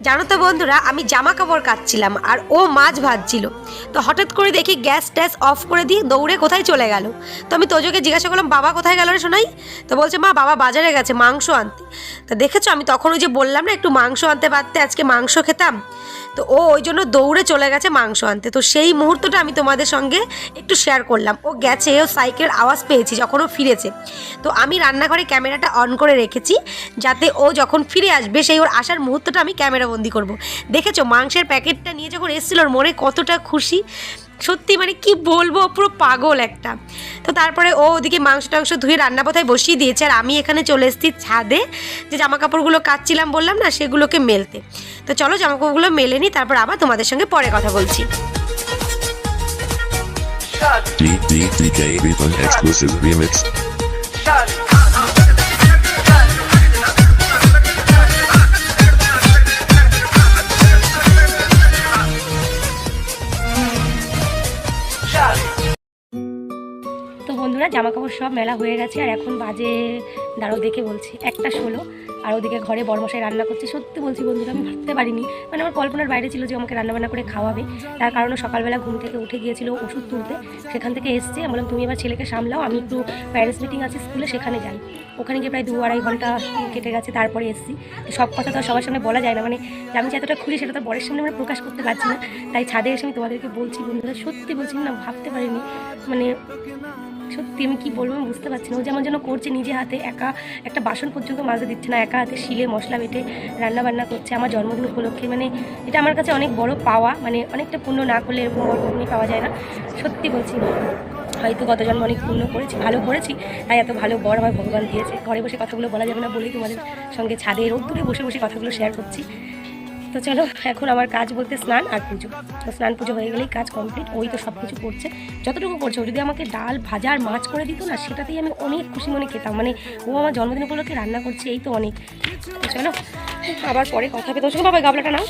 জানো তো বন্ধুরা, আমি জামা কাপড় কাচ্ছিলাম আর ও মাছ ভাজছিল। তো হঠাৎ করে দেখি গ্যাস ট্যাস অফ করে দিয়ে দৌড়ে কোথায় চলে গেল। তো আমি তোজোকে জিজ্ঞাসা করলাম, বাবা কোথায় গেল রে শোনাই? তো বলছে, মা বাবা বাজারে গেছে মাংস আনতে। তো দেখেছো, আমি তখন ওই যে বললাম না একটু মাংস আনতে পারতে, আজকে মাংস খেতাম। তো ও ওই জন্য দৌড়ে চলে গেছে মাংস আনতে। তো সেই মুহূর্তটা আমি তোমাদের সঙ্গে একটু শেয়ার করলাম। ও গেছে, ও সাইকেলের আওয়াজ পেয়েছি যখন ও ফিরেছে। তো আমি রান্নাঘরে ক্যামেরাটা অন করে রেখেছি, যাতে ও যখন ফিরে আসবে সেই ওর আসার মুহূর্তটা আমি ক্যামেরা বন্দি করব। দেখেছো মাংসের প্যাকেটটা নিয়ে যখন এসেছিল, ওর মনে কতটা খুশি, সত্যি মানে কি বলবো, পুরো পাগল একটা। তো তারপরে ও ওদিকে মাংস টাংস ধুয়ে রান্না পথায় বসিয়ে দিয়েছে, আর আমি এখানে চলে এসেছি ছাদে, যে জামা কাপড়গুলো কাচ্ছিলাম বললাম না, সেগুলোকে মেলতে। তো চলো জামা কাপড়গুলো মেলে নিই, তারপর আবার তোমাদের সঙ্গে পরে কথা বলছি। DK Ethan exclusive remix. তো বন্ধুরা, জামা কাপড় সব মেলা হয়ে গেছে, আর এখন বাজে দাঁড়ো দেখে বলছি 1:16। আর ওদিকে ঘরে বড়মশাই রান্না করছে। সত্যি বলছি বন্ধুরা, আমি ভাবতে পারিনি, মানে আমার কল্পনার বাইরে ছিল যে আমাকে রান্নাবান্না করে খাওয়াবে। তার কারণে সকালবেলা ঘুম থেকে উঠে গিয়েছিল ওষুধ তুলতে, সেখান থেকে এসছে। আমি বললাম তুমি এবার ছেলেকে সামলাও, আমি একটু প্যারেন্টস মিটিং আছে স্কুলে, সেখানে যাই। ওখানে গিয়ে প্রায় 2-2.5 ঘন্টা কেটে গেছে, তারপরে এসেছি। সব কথা তো সবার সামনে বলা যায় না, মানে আমি যে এতটা খুশি সেটা তো বরের সামনে মানে প্রকাশ করতে পারছি না। তাই ছাদে এসে আমি তোমাদেরকে বলছি বন্ধুরা, সত্যি বলছি না, ভাবতে পারিনি, মানে সত্যি আমি কী বলবো আমি বুঝতে পারছি না। ও যেমন যেন করছে নিজে হাতে, একা একটা বাসন পর্যন্ত মাজতে দিচ্ছে না, একা হাতে শিলে মশলা বেটে রান্নাবান্না করছে আমার জন্মদিন উপলক্ষে। মানে এটা আমার কাছে অনেক বড় পাওয়া, মানে অনেকটা পুণ্য না করলে এরকম বড় পুণ্য পাওয়া যায় না। সত্যি বলছি, হয়তো গত জন্ম অনেক পুণ্য করেছি, ভালো করেছি, তাই এত ভালো বর আমার ভগবান দিয়েছে। ঘরে বসে কথাগুলো বলা যাবে না বলেই তোমাদের সঙ্গে ছাদে রোদ্দুরে বসে বসে কথাগুলো শেয়ার করছি। তো চলো, এখন আমার কাজ বলতে স্নান আর পুজো। তো স্নান পুজো হয়ে গেলেই কাজ কমপ্লিট। ওই তো সব কিছু করছে, যতটুকু করছে। ও যদি আমাকে ডাল ভাজা আর মাছ করে দিত না, সেটাতেই আমি অনেক খুশি মনে খেতাম। মানে ও আমার জন্মদিন উপলক্ষে রান্না করছে, এই তো অনেক। তো চলো আবার পরে কথা হবে। তোমার সঙ্গে বাবা গাবলাটা নাও,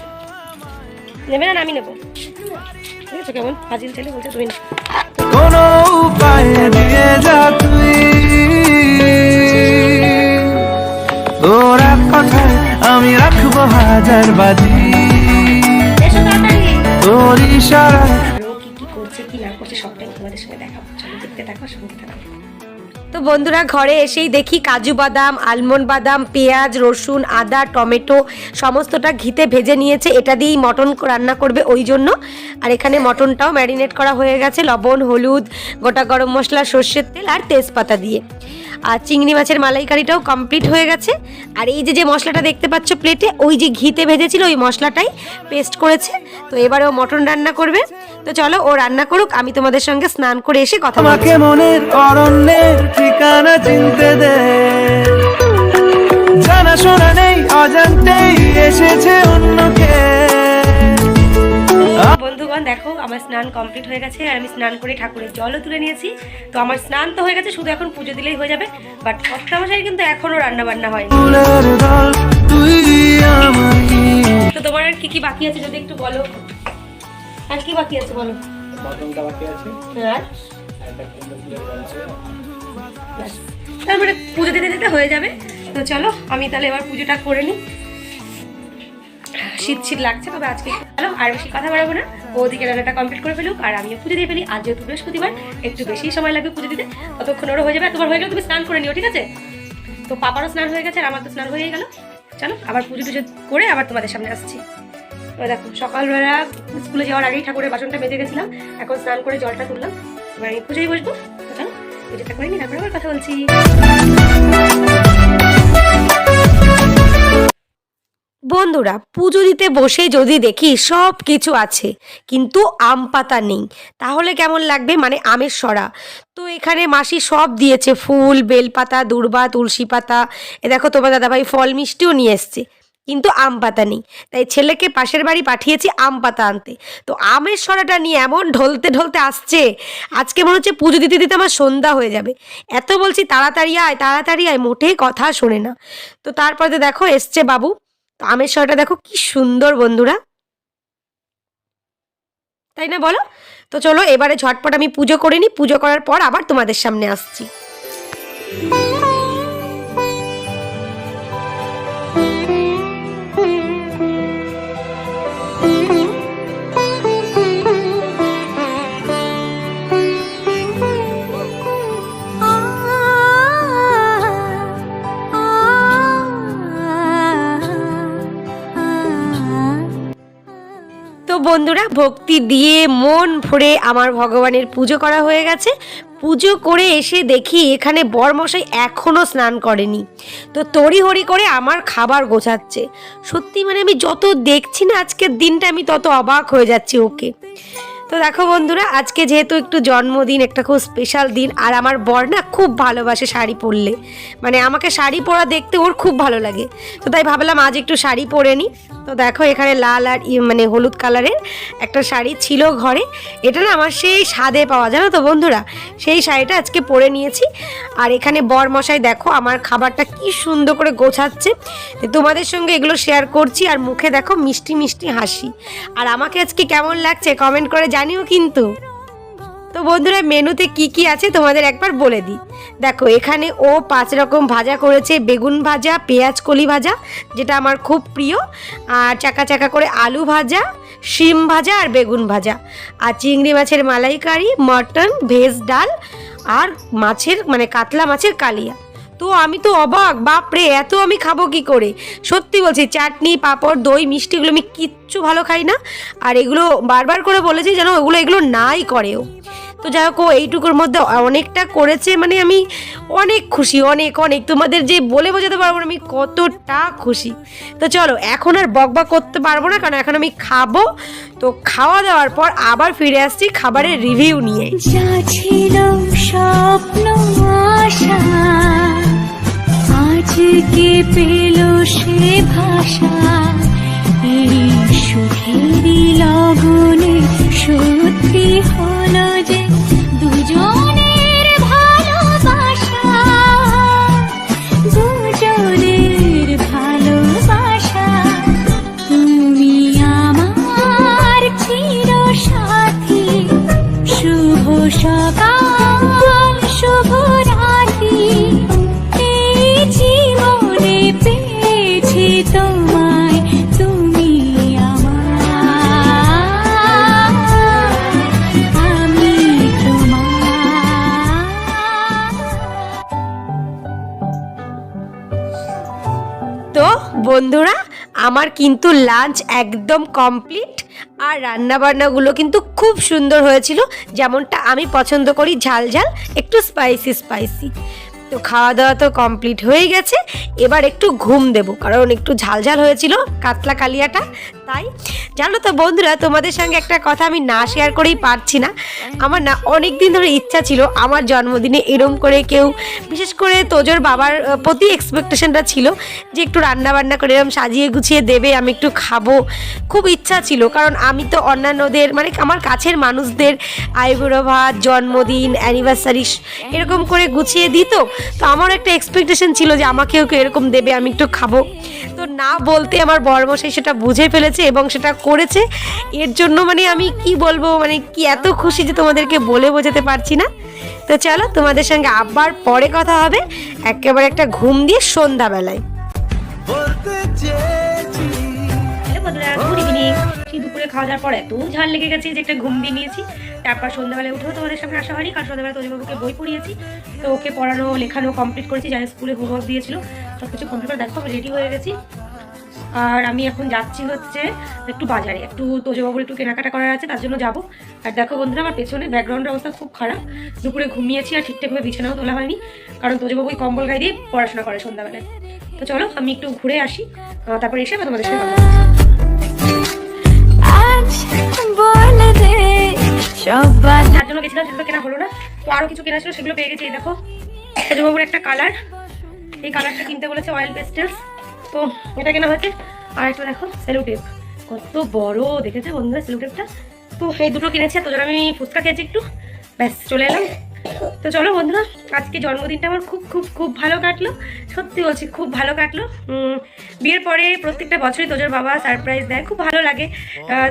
নেবে না? আমি নেবো, ঠিক আছে? কেমন ফাজিল ছেলে বলছে তুমি না। কোনো উপায়ে দিয়ে যা তুই তোর এক কথায় আমি রাখবো হাজার বাজি তোর ইশারায়। ও কি করছে কি না করছে সবটাই তোমাদের সঙ্গে দেখাবো। চলো দেখতে থাকো, শুনতে থাকো। তো বন্ধুরা, ঘরে এসেই দেখি কাজু বাদাম, আলমন্ড বাদাম, পেঁয়াজ, রসুন, আদা, টমেটো সমস্তটা ঘিতে ভেজে নিয়েছে। এটা দিয়েই মটন রান্না করবে ওই জন্য। আর এখানে মটনটাও ম্যারিনেট করা হয়ে গেছে লবণ, হলুদ, গোটা গরম মশলা, সর্ষের তেল আর তেজপাতা দিয়ে। আর চিংড়ি মাছের মালাইকারিটাও কমপ্লিট হয়ে গেছে। আর এই যে মশলাটা দেখতে পাচ্ছ প্লেটে, ওই যে ঘিতে ভেজেছিল ওই মশলাটাই পেস্ট করেছে। তো এবারে ও মটন রান্না করবে। তো চলো ও রান্না করুক, আমি তোমাদের সঙ্গে স্নান করে এসে কথা বলছি। আমাকে মনের অরণ্যের ঠিকানা চিনতে দে, জানা শোনা নেই অজান্তেই এসেছে অন্যকে। বন্ধুগণ দেখো, আমার স্নান কমপ্লিট হয়ে গেছে, আর আমি স্নান করে ঠাকুরের জলও তুলে নিয়েছি। তো আমার স্নান তো হয়ে গেছে, শুধু এখন পুজো দিলেই হয়ে যাবে। বাট কর্তামশাই কিন্তু এখনো রান্না বান্না হয়নি। তো তোমার আর কি কি বাকি আছে যদি একটু বলো, আর কি বাকি আছে বলো? হ্যাঁ, তারপরে পুজো দিতে দিতে হয়ে যাবে। তো চলো আমি তাহলে এবার পুজোটা করে নিই। শীত শীত লাগছে, তবে আজকে চলো আর বেশি কথা বাড়াবো না। ওদিকে রান্নাটা কমপ্লিট করে ফেলুক, আর আমিও পুজো দিয়ে ফেলি। আজ যেহেতু বৃহস্পতিবার, একটু বেশি সময় লাগবে পুজো দিতে, ততক্ষণ ওরা হয়ে যাবে। তোমার হয়ে গেলে তুমি স্নান করে নিও, ঠিক আছে? তো পাপারও স্নান হয়ে গেছে আর আমার তো স্নান হয়েই গেল। চলো আবার পুজো টুজো করে আবার তোমাদের সামনে আসছি। এবার দেখো, সকালবেলা স্কুলে যাওয়ার আগেই ঠাকুরের বাসনটা বেজে গেছিলাম, এখন স্নান করে জলটা তুললাম। এবার আমি পুজোয় বসবো। তো চলো পুজোটা করে নিই, তারপরে আবার কথা বলছি। বন্ধুরা, পুজো দিতে বসে যদি দেখি সব কিছু আছে কিন্তু আম পাতা নেই, তাহলে কেমন লাগবে? মানে আমের সরা। তো এখানে মাসি সব দিয়েছে, ফুল, বেলপাতা, দূর্বা, তুলসী পাতা, এ দেখো তোমার দাদাভাই ফল মিষ্টিও নিয়ে এসছে, কিন্তু আম পাতা নেই। তাই ছেলেকে পাশের বাড়ি পাঠিয়েছি আম পাতা আনতে। তো আমের সরাটা নিয়ে এমন ঢলতে ঢলতে আসছে, আজকে মনে হচ্ছে পুজো দিতে দিতে আমার সন্ধ্যা হয়ে যাবে। এত বলছি তাড়াতাড়ি আয় তাড়াতাড়ি আয়, মোটেই কথা শোনে না। তো তারপরে দেখো এসছে বাবু। তো আমের সরাটা দেখো কি সুন্দর বন্ধুরা, তাই না বলো? তো চলো এবারে ঝটপট আমি পুজো করে নিই, পুজো করার পর আবার তোমাদের সামনে আসছি। বন্ধুরা ভক্তি দিয়ে মন ভরে আমার ভগবানের পুজো করা হয়ে গেছে। পুজো করে এসে দেখি এখানে বরমশাই এখনও স্নান করেনি, তো তড়িহড়ি করে আমার খাবার গোছাচ্ছে। সত্যি মানে আমি যত দেখছি না আজকের দিনটা আমি তত অবাক হয়ে যাচ্ছি ওকে। তো দেখো বন্ধুরা, আজকে যেহেতু একটু জন্মদিন, একটা খুব স্পেশাল দিন, আর আমার বর না খুব ভালোবাসে শাড়ি পরলে, মানে আমাকে শাড়ি পরা দেখতে ওর খুব ভালো লাগে, তো তাই ভাবলাম আজ একটু শাড়ি পরে নিই। তো দেখো এখানে লাল আর মানে হলুদ কালারের একটা শাড়ি ছিল ঘরে, এটা না আমার সেই স্বাদে পাওয়া, জানো তো বন্ধুরা, সেই শাড়িটা আজকে পরে নিয়েছি। আর এখানে বর মশাই দেখো আমার খাবারটা কি সুন্দর করে গোছাচ্ছে, তোমাদের সঙ্গে এগুলো শেয়ার করছি। আর মুখে দেখো মিষ্টি মিষ্টি হাসি। আর আমাকে আজকে কেমন লাগছে কমেন্ট করে জানিও কিন্তু। তো বন্ধুরা মেনুতে কি কি আছে তোমাদের একবার বলে দিই। দেখো এখানে ও 5 রকম ভাজা করেছে, বেগুন ভাজা, পেঁয়াজ কলি ভাজা যেটা আমার খুব প্রিয়, আর চাকা চাকা করে আলু ভাজা, শিম ভাজা আর বেগুন ভাজা, আর চিংড়ি মাছের মালাইকারি, মটন, ভেজ ডাল, আর মাছের মানে কাতলা মাছের কালিয়া। তো আমি তো অবাক, বাপরে এত আমি খাবো কি করে, সত্যি বলছি। চাটনি, পাঁপড়, দই, মিষ্টি এগুলো আমি কিচ্ছু ভালো খাই না, আর এগুলো বারবার করে বলেছি যেন এগুলো নাই করেও। তো যাই হোক ও এইটুকুর মধ্যে অনেকটা করেছে, মানে আমি অনেক খুশি, অনেক অনেক, তোমাদের যে বলে বোঝাতে পারবো না আমি কতটা খুশি। তো চলো এখন আর বকবক করতে পারবো না, কারণ এখন আমি খাবো। তো খাওয়া দাওয়ার পর আবার ফিরে আসছি খাবারের রিভিউ নিয়ে। যা ছিল স্বপ্ন আশা আজকে পেল সে ভাষা, এই সুখেরই লগনে সত্যি হলো যে দুজনের ভালোবাসা, দুজনের ভালোবাসা। তুমি আমার চির সাথী, শুভ সকাল শুভ রাত্রি, এই জীবনে পেয়েছি তোমায়, তুমি আমার, আমি তোমার। তো বন্ধুরা আমার কিন্তু লাঞ্চ একদম কমপ্লিট, আর রান্নাবান্নাগুলো কিন্তু খুব সুন্দর হয়েছিল, যেমনটা আমি পছন্দ করি, ঝাল ঝাল একটু স্পাইসি স্পাইসি। তো খাওয়া দাওয়া তো কমপ্লিট হয়ে গেছে, এবার একটু ঘুম দেব, কারণ একটু ঝাল ঝাল হয়েছিল কাতলা কালিয়াটা। তাই জানো তো বন্ধুরা, তোমাদের সঙ্গে একটা কথা আমি না শেয়ার করেই পারছি না। আমার না অনেক দিন ধরে ইচ্ছা ছিল আমার জন্মদিনে এরম করে কেউ, বিশেষ করে তোজোর বাবার প্রতি এক্সপেকটেশনটা ছিল যে একটু রান্না বান্না করে এরকম সাজিয়ে গুছিয়ে দেবে, আমি একটু খাবো, খুব ইচ্ছা ছিল। কারণ আমি তো অন্যান্যদের মানে আমার কাছের মানুষদের আইবুড়ো ভাত, জন্মদিন, অ্যানিভার্সারি এরকম করে গুছিয়ে দিত, তো আমার একটা এক্সপেকটেশন ছিল যে আমাকেও কেউ এরকম দেবে, আমি একটু খাবো। তো না বলতে আমার বরমশাই সেটা বুঝে ফেলেছে এবং সেটা করেছে। এর জন্য মানে আমি কি বলবো, মানে কি এত খুশি যে তোমাদেরকে বলে বোঝাতে পারছি না। তো চলো তোমাদের সঙ্গে আবার পরে কথা হবে, একেবারে একটা ঘুম দিয়ে সন্ধ্যাবেলায়। বলতে চেয়েছি হ্যালো বন্ধুরা, গুড ইভিনিং। সেই দুপুরে খাওয়া দাওয়ার পর এত ঝাল লেগে গেছে যে একটা ঘুম দিয়ে নিয়েছি। তারপর সন্ধ্যাবেলায় উঠেও তোমাদের সামনে আসা হয়নি, কারণ সন্ধ্যাবেলা তোজবাবুকে বই পড়িয়েছি। তো ওকে পড়ানো লেখানো কমপ্লিট করেছি, যারা স্কুলে হোমওয়ার্ক দিয়েছিল সব কিছু কমপ্লিট করে দেখো আমি রেডি হয়ে গেছি। আর আমি এখন যাচ্ছি হচ্ছে একটু বাজারে, একটু তোজবাবুর একটু কেনাকাটা করার আছে, তার জন্য যাবো। আর দেখো বন্ধুরা আমার পেছনে ব্যাকগ্রাউন্ডের অবস্থা খুব খারাপ, দুপুরে ঘুমিয়েছি আর ঠিকঠাকভাবে বিছানাও তোলা হয়নি, কারণ তোজবাবুই কম্বল গায়ে দিয়ে পড়াশোনা করে সন্ধ্যাবেলায়। তো চলো আমি একটু ঘুরে আসি, তারপরে এসে তোমাদের সাথে কথা বলছি। আজ বলে দে সবাই যার জন্য গেছিলাম সেগুলো কেনা হলো না, তো আরও কিছু কেনা ছিল সেগুলো পেয়ে গেছি। এই দেখো তোজবাবুর একটা কালার, এই কালারটা কিনতে বলেছে অয়েল পেস্টেলস, তো এটা কেনা হয়েছে। আর একটা দেখো সেলোটেপ, কত বড় দেখেছে বন্ধুরা সেলোটেপটা। তো এই দুটো কিনেছি, তো যেন আমি ফুচকা খেয়েছি একটু, ব্যাস চলে এলাম। তো চলো বন্ধুরা, আজকে জন্মদিনটা আমার খুব খুব খুব ভালো কাটলো, সত্যি বলছি খুব ভালো কাটলো। বিয়ের পরে প্রত্যেকটা বছরই তোজোর বাবা সারপ্রাইজ দেয়, খুব ভালো লাগে,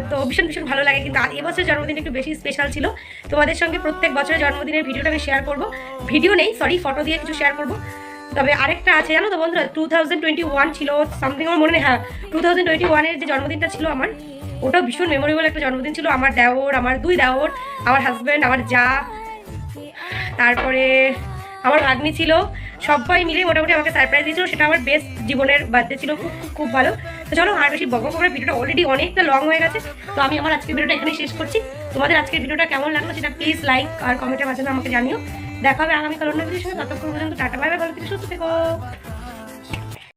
তো ভীষণ ভীষণ ভালো লাগে। কিন্তু এবছর জন্মদিন একটু বেশি স্পেশাল ছিল। তোমাদের সঙ্গে প্রত্যেক বছরের জন্মদিনের ভিডিওটা আমি শেয়ার করবো, ভিডিও নেই সরি ফটো দিয়ে কিছু শেয়ার করবো। তবে আরেকটা আছে জানো তো বন্ধুরা, 2021 ছিল সামথিং, আমার মনে নেই, হ্যাঁ 2021-এর যে জন্মদিনটা ছিল আমার, ওটাও ভীষণ মেমোরেবল একটা জন্মদিন ছিল। আমার দেওর, আমার দুই দেওর, আমার হাজব্যান্ড, আমার যা, তারপরে আমার ভাগ্নি ছিল, সবাই মিলে মোটামুটি আমাকে সারপ্রাইজ দিয়েছিল, সেটা আমার বেস্ট জীবনের বার্থডে ছিল, খুব খুব ভালো। তো চলো আর বেশি বকবক করে, ভিডিওটা অলরেডি অনেকটা লং হয়ে গেছে, তো আমি আমার আজকের ভিডিওটা এখানেই শেষ করছি। তোমাদের আজকের ভিডিওটা কেমন লাগলো সেটা প্লিজ লাইক আর কমেন্টের মাধ্যমে আমাকে জানিও। দেখা হবে আগামীকাল অন্য ভিডিওর সঙ্গে, ততক্ষণ পর্যন্ত টাটা বাই বাই, ভালো থেকে সুস্থ থেকো।